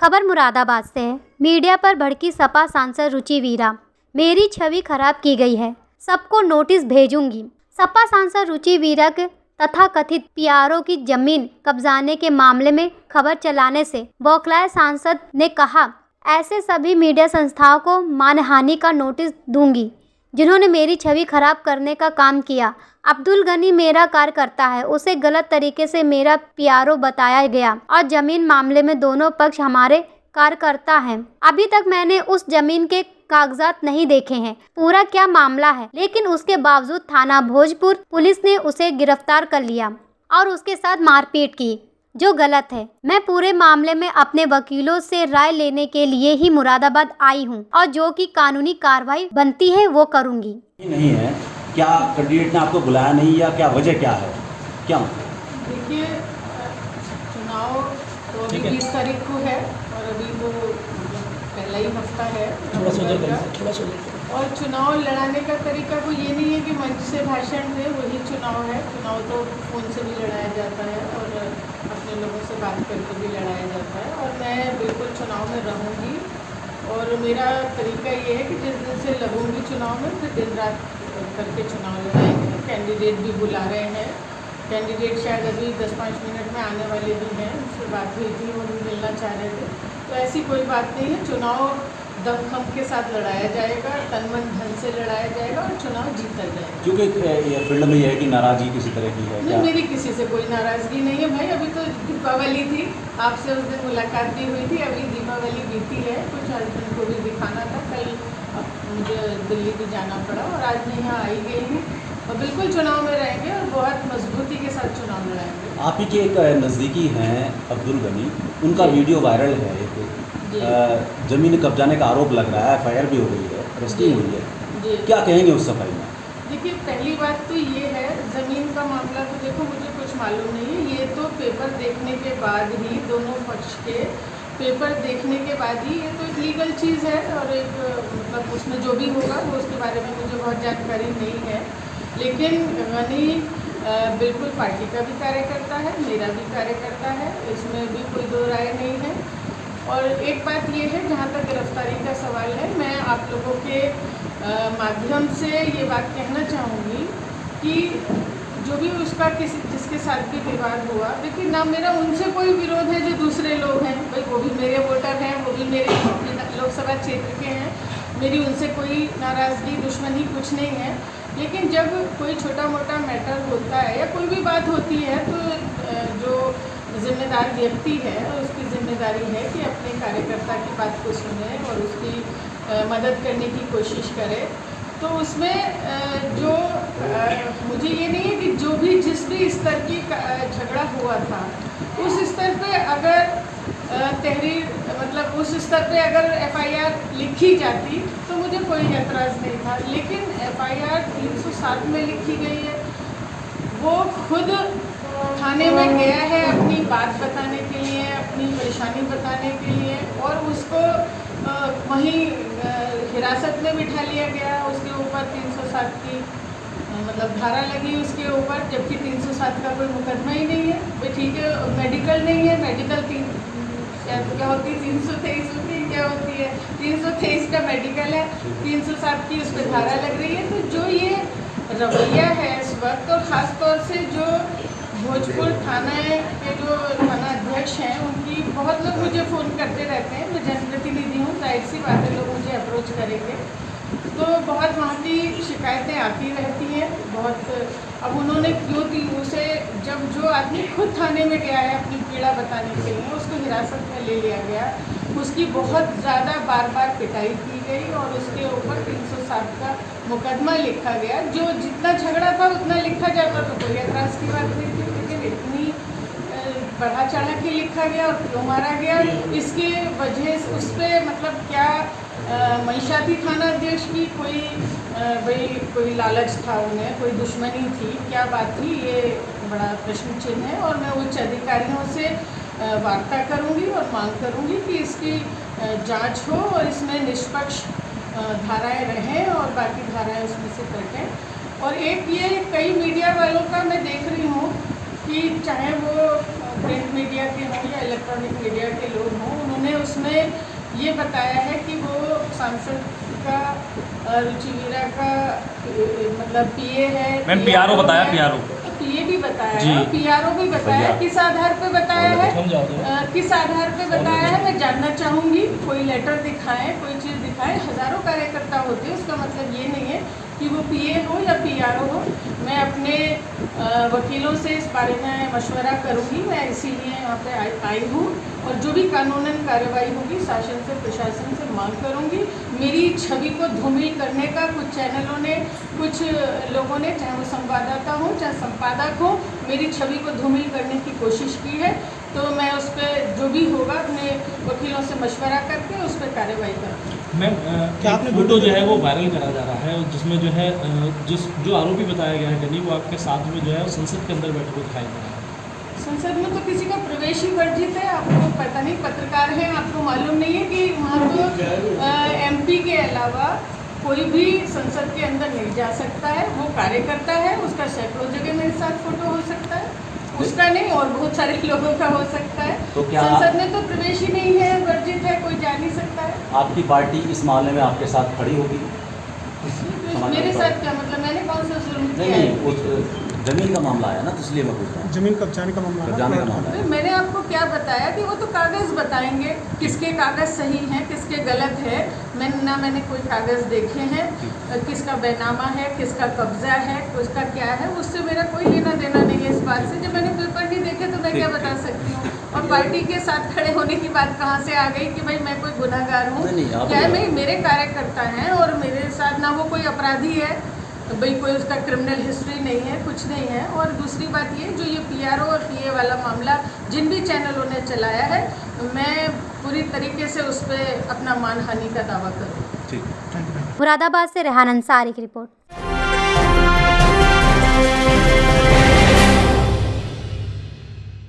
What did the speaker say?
खबर मुरादाबाद से है। मीडिया पर भड़की सपा सांसद रुचि वीरा, मेरी छवि खराब की गई है, सबको नोटिस भेजूंगी। सपा सांसद रुचि वीरा के तथाकथित पीआरओ की जमीन कब्जाने के मामले में खबर चलाने से बौखलाए सांसद ने कहा, ऐसे सभी मीडिया संस्थाओं को मानहानि का नोटिस दूंगी जिन्होंने मेरी छवि खराब करने का काम किया। अब्दुल गनी मेरा कार्यकर्ता है, उसे गलत तरीके से मेरा पीआरओ बताया गया और जमीन मामले में दोनों पक्ष हमारे कार्यकर्ता हैं। अभी तक मैंने उस जमीन के कागजात नहीं देखे हैं, पूरा क्या मामला है, लेकिन उसके बावजूद थाना भोजपुर पुलिस ने उसे गिरफ्तार कर लिया और उसके साथ मारपीट की, जो गलत है। मैं पूरे मामले में अपने वकीलों से राय लेने के लिए ही मुरादाबाद आई हूं और जो कि कानूनी कार्रवाई बनती है वो करूंगी। नहीं है, क्या कैंडिडेट ने आपको बुलाया नहीं या क्या वजह क्या है, क्या? देखिए, चुनाव तो अभी 20 तारीख को है और अभी तो पहला ही हफ्ता है और चुनाव लड़ाने का तरीका कोई ये नहीं है कि मंच से भाषण दे वही चुनाव है। चुनाव तो फ़ोन से भी लड़ाया जाता है और अपने लोगों से बात करके भी लड़ाया जाता है और मैं बिल्कुल चुनाव में रहूँगी और मेरा तरीका ये है कि जिस दिन से लगूंगी चुनाव में फिर दिन रात करके चुनाव लड़ाएंगे। कैंडिडेट भी बुला रहे हैं, कैंडिडेट शायद अभी 10-5 मिनट में आने वाले भी हैं, उससे बात हुई थी, वो भी मिलना चाह रहे थे। तो ऐसी कोई बात नहीं है, चुनाव दमखम के साथ लड़ाया जाएगा, तन मन धन से लड़ाया जाएगा और चुनाव जीता जाएगा। क्योंकि फील्ड में यह है कि नाराज़गी किसी तरह की है नहीं, मेरी किसी से कोई नाराज़गी नहीं है भाई। अभी तो दीपावली थी, आपसे उस दिन मुलाकात भी हुई थी, अभी दीपावली बीती है, कुछ हस्बैंड को भी दिखाना था, कल मुझे दिल्ली भी जाना पड़ा और आज मैं यहाँ आई गई हूँ और बिल्कुल चुनाव में रहेंगे और बहुत मजबूती के साथ चुनाव लड़ाएंगे। आप ही के एक नज़दीकी हैं अब्दुल गनी, उनका वीडियो वायरल है, एक ज़मीन कब्जाने का आरोप लग रहा है, एफआईआर भी हो गई है, अरेस्टिंग हुई है, क्या कहेंगे उस सफाई में? देखिए, पहली बात तो ये है, ज़मीन का मामला तो देखो मुझे कुछ मालूम नहीं है, ये तो पेपर देखने के बाद ही, दोनों पक्ष के पेपर देखने के बाद ही, ये तो एक लीगल चीज़ है और एक मतलब उसमें जो भी होगा वो उसके बारे में मुझे बहुत जानकारी नहीं है। लेकिन गनी बिल्कुल पार्टी का भी कार्यकर्ता है, मेरा भी कार्यकर्ता है, इसमें भी कोई दो राय नहीं है। और एक बात ये है, जहाँ तक गिरफ्तारी का सवाल है, मैं आप लोगों के माध्यम से ये बात कहना चाहूँगी कि जो भी उसका जिसके साथ भी विवाद हुआ, देखिए ना मेरा उनसे कोई विरोध है जो दूसरे लोग हैं, भाई वो भी मेरे वोटर हैं, वो भी मेरे लोकसभा क्षेत्र के हैं, मेरी उनसे कोई नाराज़गी दुश्मनी कुछ नहीं है। लेकिन जब कोई छोटा मोटा मैटर होता है या कोई भी बात होती है तो जो जिम्मेदार व्यक्ति है उसकी जिम्मेदारी है कि अपने कार्यकर्ता की बात को सुने और उसकी मदद करने की कोशिश करे। तो उसमें जो मुझे ये नहीं है कि जो भी जिस भी स्तर की झगड़ा हुआ था उस स्तर पे अगर तहरीर मतलब उस स्तर पे अगर एफआईआर लिखी जाती तो मुझे कोई एतराज़ नहीं था। लेकिन एफआईआर 307 में लिखी गई है, वो खुद थाने में गया है अपनी बात बताने के लिए, अपनी परेशानी बताने के लिए और उसको वहीं हिरासत में बिठा लिया गया। उसके ऊपर 307 की मतलब धारा लगी उसके ऊपर, जबकि 307 का कोई मुकदमा ही नहीं है। भाई ठीक है, मेडिकल नहीं है, मेडिकल क्या होती है 323 होती है, क्या होती है 323 का मेडिकल है, 307 की उस पर धारा लग रही है। तो जो ये रवैया है इस वक्त और ख़ास तौर से जो भोजपुर थाना के जो थाना अध्यक्ष हैं उनकी बहुत लोग मुझे फ़ोन करते रहते हैं, मैं जनप्रतिनिधि हूँ, जाहिर सी बात है लोग मुझे अप्रोच करेंगे, तो बहुत वहाँ की शिकायतें आती रहती हैं बहुत। अब उन्होंने क्यों थी उसे, जब जो आदमी खुद थाने में गया है अपनी पीड़ा बताने के लिए, उसको हिरासत में ले लिया गया, उसकी बहुत ज़्यादा बार बार पिटाई की गई और उसके ऊपर 307 का मुकदमा लिखा गया। जो जितना झगड़ा था उतना लिखा जाता तो कोई एतराज़ की बात नहीं थी, लेकिन इतनी बढ़ा चढ़ा के लिखा गया और क्यों मारा गया, इसके वजह से उस पर मतलब क्या महिषाती थाना अध्यक्ष की भाई कोई लालच था उन्हें, कोई दुश्मनी थी, क्या बात थी, ये बड़ा प्रश्न चिन्ह है। और मैं उच्च अधिकारियों से वार्ता करूंगी और मांग करूंगी कि इसकी जांच हो और इसमें निष्पक्ष धाराएं रहें और बाकी धाराएं उसमें से कटें। और एक ये कई मीडिया वालों का मैं देख रही हूँ कि चाहे वो प्रिंट मीडिया के हों या इलेक्ट्रॉनिक मीडिया के लोग हों, उन्होंने उसमें ये बताया है कि वो सांसद का रुचि वीरा का मतलब पीए है। मैम पीआरओ बताया, पीआरओ पीए भी बताया जी। है, पीआरओ भी बताया है। किस आधार पे बताया है, किस आधार पे बताया है, मैं जानना चाहूँगी। कोई लेटर दिखाएं, कोई चीज़ दिखाएं। हज़ारों कार्यकर्ता होते हैं, उसका मतलब ये नहीं है कि वो पीए हो या पीआरओ हो। मैं अपने वकीलों से इस बारे में मशवरा करूँगी। मैं इसीलिए यहाँ पे आई हूँ और जो भी कानूनन कार्रवाई होगी शासन से, प्रशासन से मांग करूँगी। मेरी छवि को धूमिल करने का कुछ चैनलों ने, कुछ लोगों ने, चाहे वो संवाददाता हो चाहे संपादक हो, मेरी छवि को धूमिल करने की कोशिश की है। तो मैं उस पर जो भी होगा अपने वकीलों से मशवरा करके उस पर कार्रवाई करूँगी। मैम क्या आपने फोटो जो है वो वायरल करा जा रहा है, जिसमें जो है जो आरोपी बताया गया है गनी, वो आपके साथ में जो है संसद के अंदर बैठे हुए दिखाई दे रहा है। संसद में तो किसी का प्रवेश ही वर्जित है। आपको पता नहीं, पत्रकार हैं, आपको मालूम नहीं है कि वहाँ तो एमपी के अलावा कोई भी संसद के अंदर नहीं जा सकता है। वो कार्यकर्ता है, उसका सैकड़ों जगह मेरे साथ फोटो हो सकता है, उसका नहीं और बहुत सारे लोगों का हो सकता है। तो क्या संसद में तो प्रवेश ही नहीं है, वर्जित है, कोई जा नहीं सकता है। आपकी पार्टी इस मामले में आपके साथ खड़ी होगी? मेरे साथ क्या मतलब, मैंने कौन सा जुर्म किया नहीं, है? उस जमीन का मामला आया ना, तो इसलिए मैं पूछ रहा हूँ। जमीन कब्जाने का मामला कब्जाने का मामला है। मैंने आपको क्या बताया कि वो तो कागज़ बताएंगे, किसके कागज़ सही हैं, किसके गलत है। मैंने कोई कागज़ देखे हैं, किसका बैनामा है, किसका कब्जा है, किसका क्या है, उससे मेरा कोई लेना देना नहीं है इस बात से। जब मैंने पेपर नहीं देखे तो मैं क्या बता सकती हूँ। और पार्टी के साथ खड़े होने की बात कहाँ से आ गई कि भाई मैं कोई गुनहगार हूँ? क्या नहीं, मेरे कार्यकर्ता हैं और मेरे साथ ना वो कोई अपराधी है, भाई कोई उसका क्रिमिनल हिस्ट्री नहीं है, कुछ नहीं है। और दूसरी बात ये, जो ये पीआरओ और पीए वाला मामला जिन भी चैनलों ने चलाया है, मैं पूरी तरीके से उस पर अपना मानहानि का दावा करूँ। ठीक। मुरादाबाद से रेहान अंसारी की रिपोर्ट।